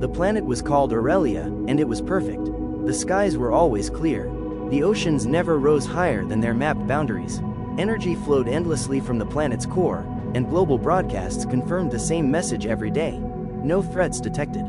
The planet was called Aurelia, and it was perfect. The skies were always clear. The oceans never rose higher than their mapped boundaries. Energy flowed endlessly from the planet's core, and global broadcasts confirmed the same message every day. No threats detected.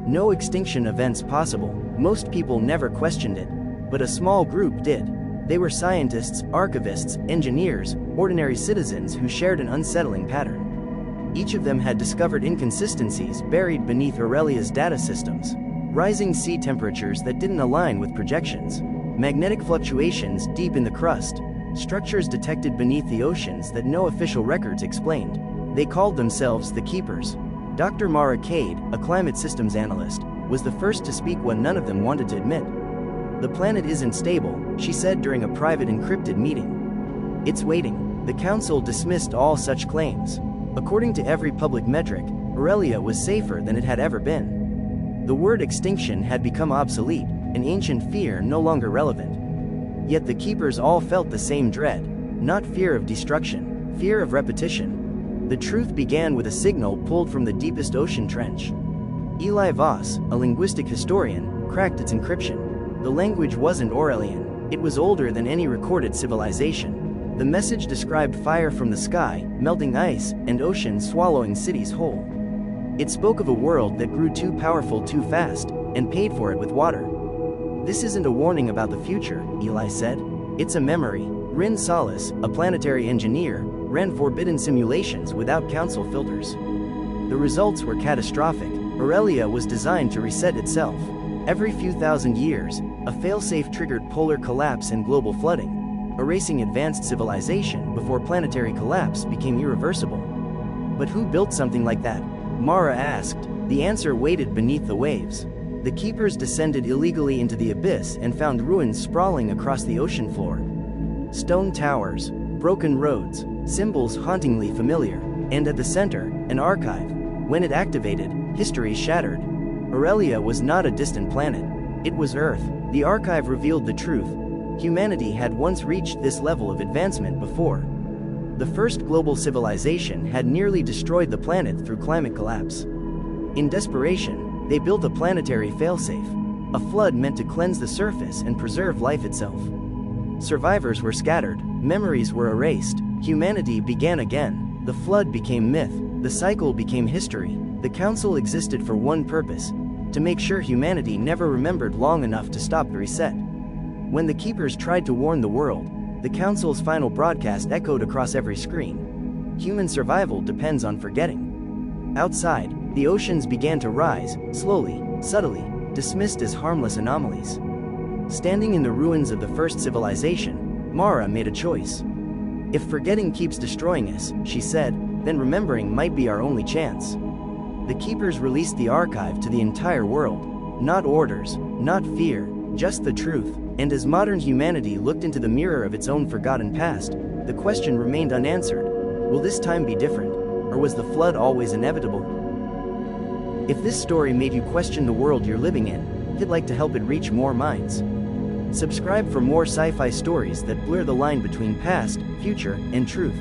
No extinction events possible. Most people never questioned it, but a small group did. They were scientists, archivists, engineers, ordinary citizens who shared an unsettling pattern. Each of them had discovered inconsistencies buried beneath Aurelia's data systems. Rising sea temperatures that didn't align with projections. Magnetic fluctuations deep in the crust. Structures detected beneath the oceans that no official records explained. They called themselves the Keepers. Dr. Mara Cade, a climate systems analyst, was the first to speak what none of them wanted to admit. "The planet isn't stable," she said during a private encrypted meeting. "It's waiting." The council dismissed all such claims. According to every public metric, Aurelia was safer than it had ever been. The word extinction had become obsolete, an ancient fear no longer relevant. Yet the Keepers all felt the same dread. Not fear of destruction, fear of repetition. The truth began with a signal pulled from the deepest ocean trench. Eli Voss, a linguistic historian, cracked its encryption. The language wasn't Aurelian. It was older than any recorded civilization. The message described fire from the sky, melting ice, and oceans swallowing cities whole. It spoke of a world that grew too powerful too fast, and paid for it with water. "This isn't a warning about the future," Eli said. "It's a memory." Rin Solis, a planetary engineer, ran forbidden simulations without council filters. The results were catastrophic. Aurelia was designed to reset itself. Every few thousand years, a failsafe triggered polar collapse and global flooding, erasing advanced civilization before planetary collapse became irreversible. But who built something like that? Mara asked. The answer waited beneath the waves. The Keepers descended illegally into the abyss and found ruins sprawling across the ocean floor. Stone towers, broken roads, symbols hauntingly familiar, and at the center, an archive. When it activated, history shattered. Aurelia was not a distant planet. It was Earth. The archive revealed the truth. Humanity had once reached this level of advancement before. The first global civilization had nearly destroyed the planet through climate collapse. In desperation, they built a planetary failsafe, a flood meant to cleanse the surface and preserve life itself. Survivors were scattered, memories were erased, humanity began again. The flood became myth, the cycle became history. The council existed for one purpose: to make sure humanity never remembered long enough to stop the reset. When the Keepers tried to warn the world, the council's final broadcast echoed across every screen. Human survival depends on forgetting. Outside, the oceans began to rise, slowly, subtly, dismissed as harmless anomalies. Standing in the ruins of the first civilization, Mara made a choice. "If forgetting keeps destroying us," she said, "then remembering might be our only chance." The Keepers released the archive to the entire world. Not orders, not fear, just the truth. And as modern humanity looked into the mirror of its own forgotten past, the question remained unanswered. Will this time be different? Or was the flood always inevitable? If this story made you question the world you're living in, hit like to help it reach more minds. Subscribe for more sci-fi stories that blur the line between past, future, and truth.